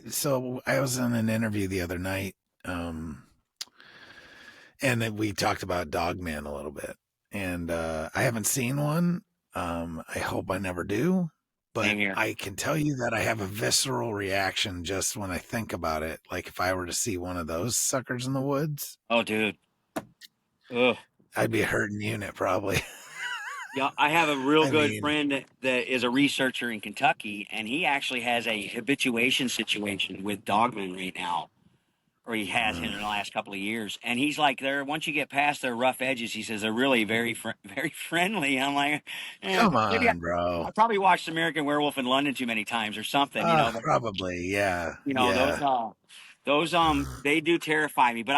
so I was in an interview the other night, and then we talked about Dogman a little bit. And I haven't seen one. I hope I never do. But Same here. I can tell you that I have a visceral reaction just when I think about it. Like if I were to see one of those suckers in the woods, Oh, dude. Ugh. I'd be a hurting unit probably. Yeah, I have a real I good mean, friend that is a researcher in Kentucky, and he actually has a habituation situation with dogmen right now, or he has in mm, the last couple of years. And he's like, once you get past their rough edges, he says they're really very friendly. I'm like, come maybe on, bro. I probably watched American Werewolf in London too many times or something. But Probably. Yeah. those Yeah. they do terrify me. But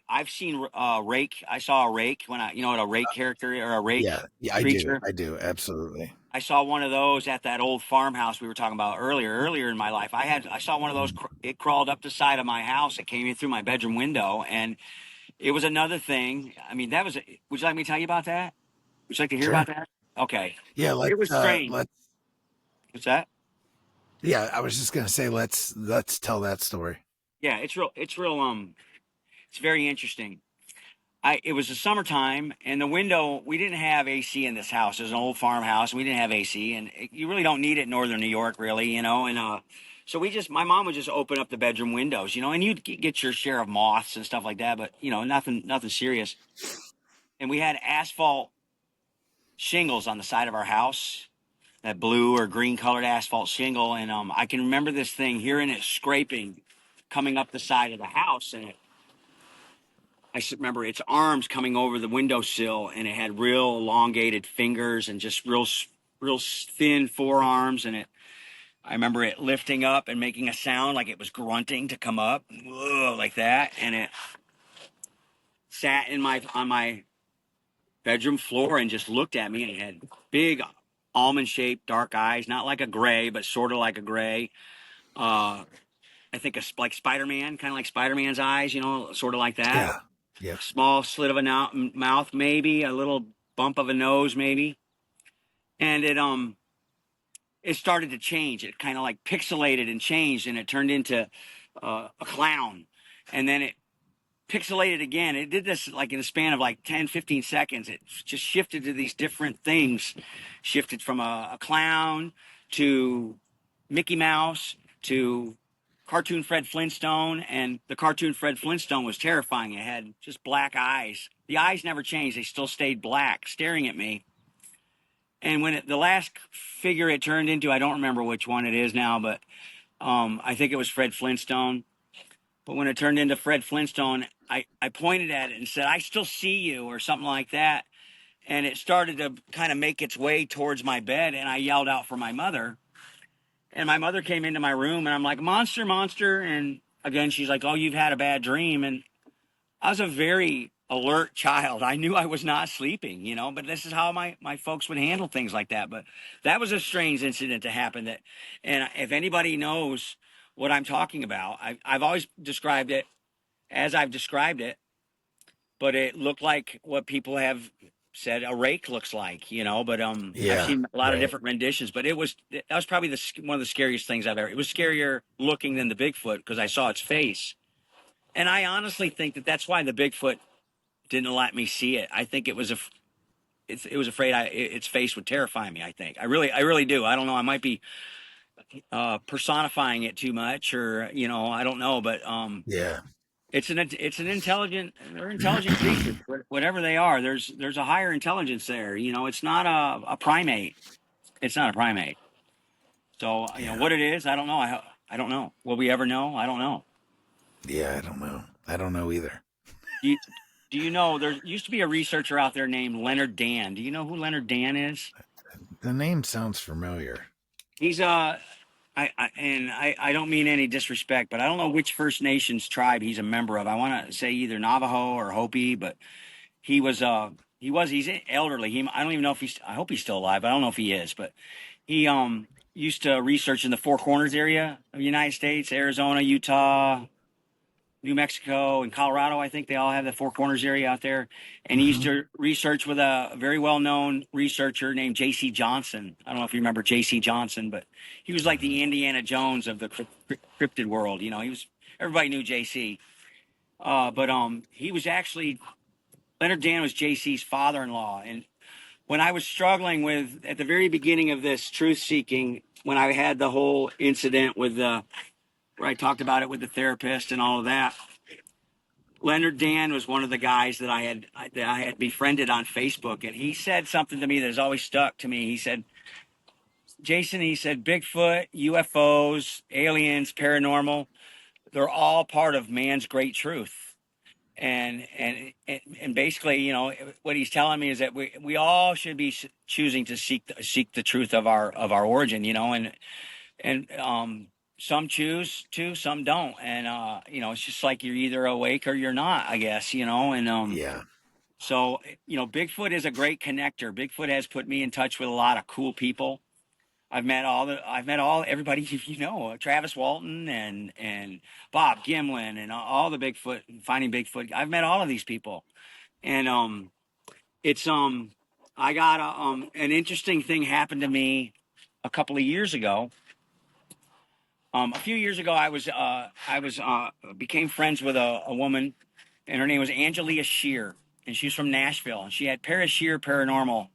I've seen rake. I saw a rake when a rake character or a rake Yeah. Yeah. I do. creature. I do. Absolutely. I saw one of those at that old farmhouse we were talking about earlier in my life. I saw one of those. Mm, It crawled up the side of my house. It came in through my bedroom window, and it was another thing. I mean, would you like me to tell you about that? Would you like to hear sure. about that? Okay. Yeah. It was strange. Let's, What's that? yeah. I was just going to say, let's tell that story. Yeah, it's very interesting. It was the summertime, and the window, we didn't have AC in this house. It was an old farmhouse, and we didn't have AC, and you really don't need it in northern New York, really. And so my mom would just open up the bedroom windows, and you'd get your share of moths and stuff like that, but nothing serious. And we had asphalt shingles on the side of our house, that blue or green colored asphalt shingle, and I can remember this thing, hearing it scraping, coming up the side of the house, and I remember its arms coming over the windowsill, and it had real elongated fingers and just real thin forearms. And I remember it lifting up and making a sound like it was grunting to come up, whoa, like that. And it sat on my bedroom floor and just looked at me. And it had big almond-shaped dark eyes, not like a gray, but sort of like a gray. I think like Spider-Man, kind of like Spider-Man's eyes, sort of like that. Yeah. Yep. Small slit of a mouth, maybe a little bump of a nose, maybe. And it started to change. It kind of like pixelated and changed, and it turned into a clown. And then it pixelated again. It did this like in a span of like 10, 15 seconds. It just shifted to these different things. Shifted from a clown to Mickey Mouse to cartoon Fred Flintstone. And the cartoon Fred Flintstone was terrifying. It had just black eyes. The eyes never changed. They still stayed black, staring at me. And when the last figure it turned into, I don't remember which one it is now, but I think it was Fred Flintstone. But when it turned into Fred Flintstone, I pointed at it and said, I still see you, or something like that. And it started to kind of make its way towards my bed, and I yelled out for my mother. And my mother came into my room, and I'm like, monster, monster. And again, she's like, oh, you've had a bad dream. And I was a very alert child. I knew I was not sleeping, but this is how my folks would handle things like that. But that was a strange incident to happen. And if anybody knows what I'm talking about, I've always described it as I've described it, but it looked like what people have said a rake looks like, but I've Yeah, seen a lot of right. different renditions, but that was probably one of the scariest things I've ever. It was scarier looking than the Bigfoot because I saw its face, and I honestly think that that's why the Bigfoot didn't let me see it. I think it was it was afraid its face would terrify me. I think I really do. I don't know. I might be personifying it too much, or I don't know, but Yeah. it's an intelligent, they're intelligent creatures, whatever they are. There's a higher intelligence there. It's not a primate. It's not a primate. So Yeah. what it is, I don't know. I don't know. Will we ever know? I don't know. Yeah, I don't know. I don't know either. Do you, do you know there used to be a researcher out there named Leonard Dan? Do you know who Leonard Dan is? The name sounds familiar. He's I don't mean any disrespect, but I don't know which First Nations tribe he's a member of. I want to say either Navajo or Hopi, but he was he's elderly. I don't even know if I hope he's still alive. I don't know if he is, but he used to research in the Four Corners area of the United States, Arizona, Utah, New Mexico, and Colorado. I think they all have the Four Corners area out there. And he used Hmm. to research with a very well-known researcher named J.C. Johnson. I don't know if you remember J.C. Johnson, but he was like the Indiana Jones of the cryptid world. Everybody knew J.C. But he was actually Leonard Dan was J.C.'s father-in-law. And when I was struggling at the very beginning of this truth seeking, when I had the whole incident where I talked about it with the therapist and all of that, Leonard Dan was one of the guys that I had befriended on Facebook, and he said something to me that has always stuck to me. He said, "Jason," he said, "Bigfoot, UFOs, aliens, paranormal, they're all part of man's great truth." And basically, what he's telling me is that we all should be choosing to seek the truth of our origin, and some choose to, some don't, and it's just like you're either awake or you're not, I guess, and Yeah. so Bigfoot is a great connector. Bigfoot has put me in touch with a lot of cool people. I've met everybody Travis Walton and Bob Gimlin and all the Bigfoot, finding Bigfoot. I've met all of these people, and it's I got an interesting thing happened to me a couple of years ago. A few years ago, I was became friends with a woman, and her name was Angelia Shear, and she's from Nashville, and she had Paris Shear Paranormal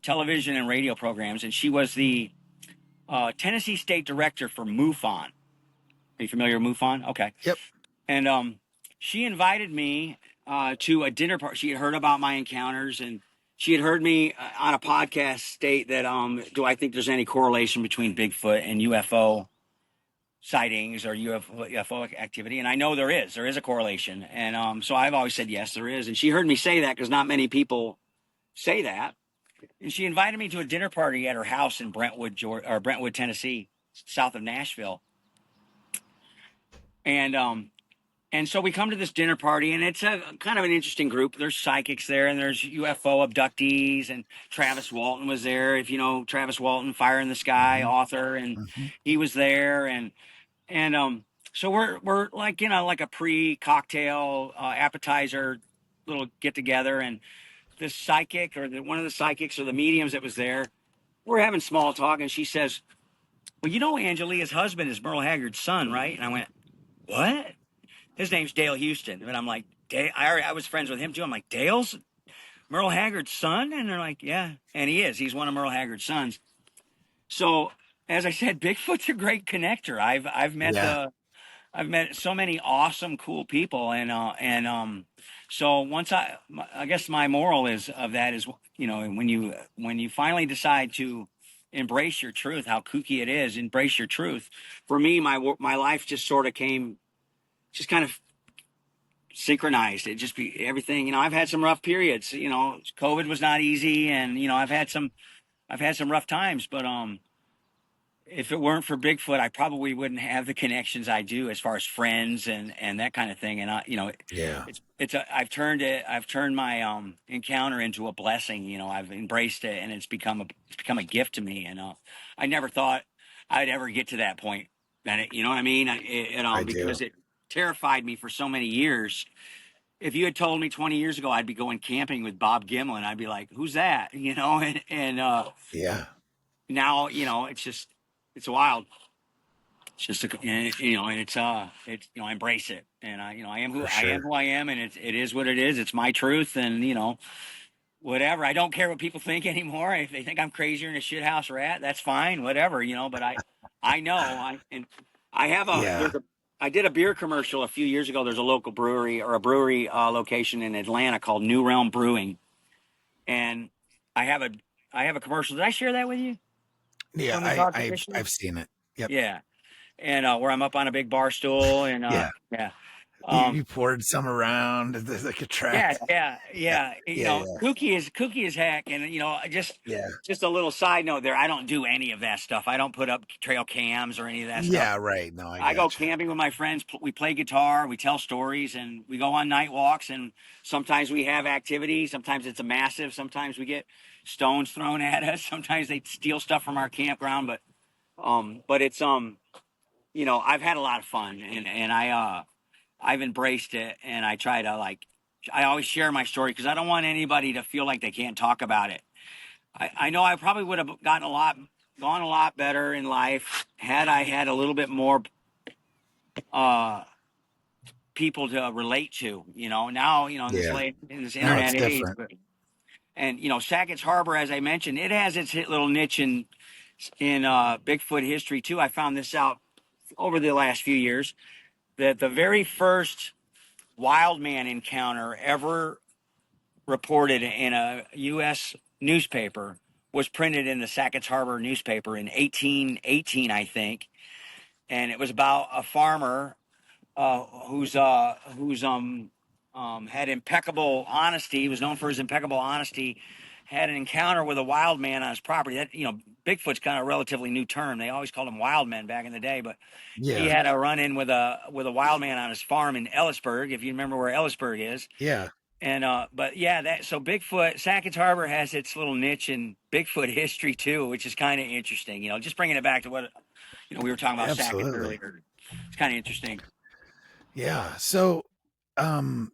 television and radio programs, and she was the Tennessee State Director for MUFON. Are you familiar with MUFON? Okay. Yep. And she invited me to a dinner party. She had heard about my encounters, and she had heard me on a podcast state that do I think there's any correlation between Bigfoot and UFO sightings or UFO activity? And I know there is. There is a correlation, and so I've always said yes, there is. And she heard me say that because not many people say that. And she invited me to a dinner party at her house in Brentwood, Tennessee, south of Nashville. And so we come to this dinner party, and it's a kind of an interesting group. There's psychics there, and there's UFO abductees, and Travis Walton was there. If you know Travis Walton, Fire in the Sky Hmm. author, and Hmm. he was there, and so we're like like a pre-cocktail appetizer little get together, and this psychic or one of the psychics or the mediums that was there, we're having small talk, and she says, "Well, Angelia's husband is Merle Haggard's son, right?" And I went, "What?" His name's Dale Houston. And I'm like, I was friends with him too. I'm like, "Dale's Merle Haggard's son?" And they're like, "Yeah." And he is. He's one of Merle Haggard's sons. So, as I said, Bigfoot's a great connector. Yeah. I've met so many awesome, cool people, and so I guess my moral is of that is, when you finally decide to embrace your truth, how kooky it is, embrace your truth. For me, my life just sort of came, just kind of synchronized. It just be everything. I've had some rough periods. COVID was not easy, and I've had some rough times, but if it weren't for Bigfoot, I probably wouldn't have the connections I do as far as friends and that kind of thing. And Yeah. I've turned my encounter into a blessing. I've embraced it, and it's become a gift to me. And I never thought I'd ever get to that point. And you know what I mean? I Because do. it terrified me for so many years. if you had told me 20 years ago I'd be going camping with Bob Gimlin, I'd be like, who's that? You know, and Yeah. now, you know, it's wild. It's just you know, and it's you know, I embrace it, and you know, I am For who sure. I am, and it is what it is. It's my truth, and you know, whatever. I don't care what people think anymore. If they think I'm crazier than a shithouse rat, that's fine, whatever, you know. But I know I have Yeah. I did a beer commercial a few years ago. There's a local brewery or a brewery location in Atlanta called New Realm Brewing, and I have a I have a commercial. Did I share that with you Yeah. when we talked initially? I've seen it. Yep. Yeah, and where I'm up on a big bar stool, and Yeah. yeah. You, Um, you poured some around like a Yeah, track. yeah, Yeah. yeah. You Yeah. know, Yeah. kooky as heck, and you know, Yeah. just a little side note there. I don't do any of that stuff. I don't put up trail cams or any of that stuff. Yeah. Right. No, I I go gotcha. camping with my friends. We play guitar, we tell stories, and we go on night walks. And sometimes we have activity. Sometimes it's a massive. Sometimes we get stones thrown at us. Sometimes they steal stuff from our campground. But it's you know, I've had a lot of fun, and I've embraced it, and I try to like, I always share my story because I don't want anybody to feel like they can't talk about it. I know I probably would have gone a lot better in life had I had a little bit more uh, people to relate to. You know, now you know Yeah. in this No, it's internet age, different. and you know, Sackett's Harbor, as I mentioned, it has its little niche in Bigfoot history too. I found this out over the last few years that the very first wild man encounter ever reported in a U.S. newspaper was printed in the Sackett's Harbor newspaper in 1818, I think, and it was about a farmer who's had impeccable honesty. He was known for his impeccable honesty. Had an encounter with a wild man on his property. That you know, Bigfoot's kind of a relatively new term. They always called them wild men back in the day, but he Yeah. had a run in with a wild man on his farm in Ellisburg, if you remember where Ellisburg is. Yeah. And but yeah, that so Bigfoot, Sackett's Harbor has its little niche in Bigfoot history too, which is kind of interesting. You know, just bringing it back to what you know we were talking about Sackett Absolutely. earlier. It's kind of interesting. Yeah. So, um,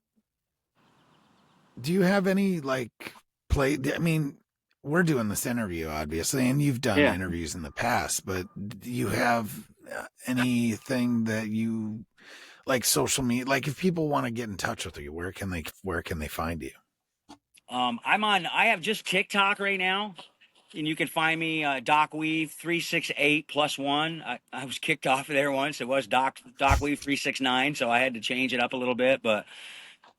do you have any like play? I mean, we're doing this interview, obviously, and you've done Yeah. interviews in the past, but do you have anything that you like social media? Like, if people want to get in touch with you, where can they find you? I have just TikTok right now, and you can find me Doc Weave 368 plus one. I was kicked off of there once. It was Doc Weave 369, so I had to change it up a little bit. But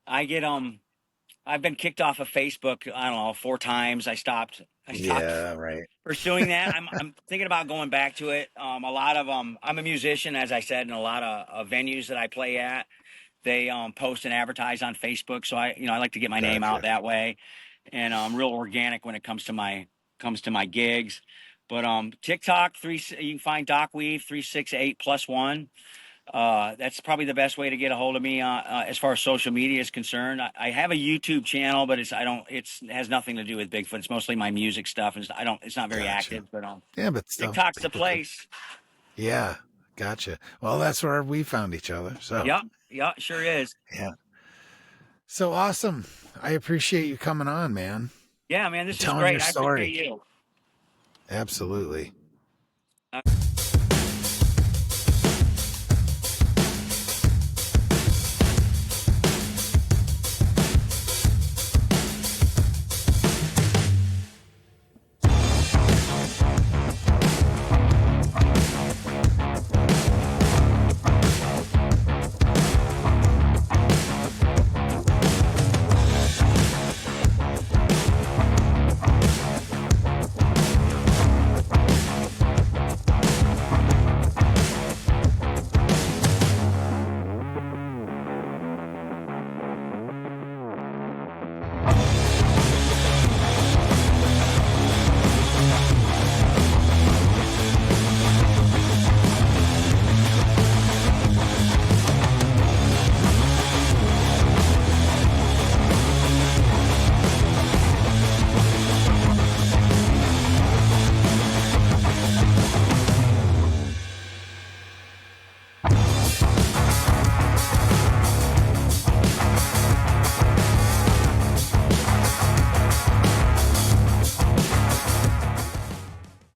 I get I've been kicked off of Facebook. I don't know 4 times. I stopped Yeah, right. pursuing that. I'm thinking about going back to it. A lot of I'm a musician, as I said, in a lot of venues that I play at. They post and advertise on Facebook, so I like to get my name out Gotcha. that way, and I'm real organic when it comes to my gigs. But TikTok you can find Doc Weave 368 plus one. That's probably the best way to get a hold of me as far as social media is concerned. I have a YouTube channel, but it has nothing to do with Bigfoot. It's mostly my music stuff, and it's not very Gotcha. active. But Yeah, but still, TikTok's the people can. place. Yeah, gotcha. Well, that's where we found each other. So, Yep, yep, sure is. yeah. So awesome. I appreciate you coming on, man. Yeah, man, And this is telling your great. I story. appreciate you. Absolutely.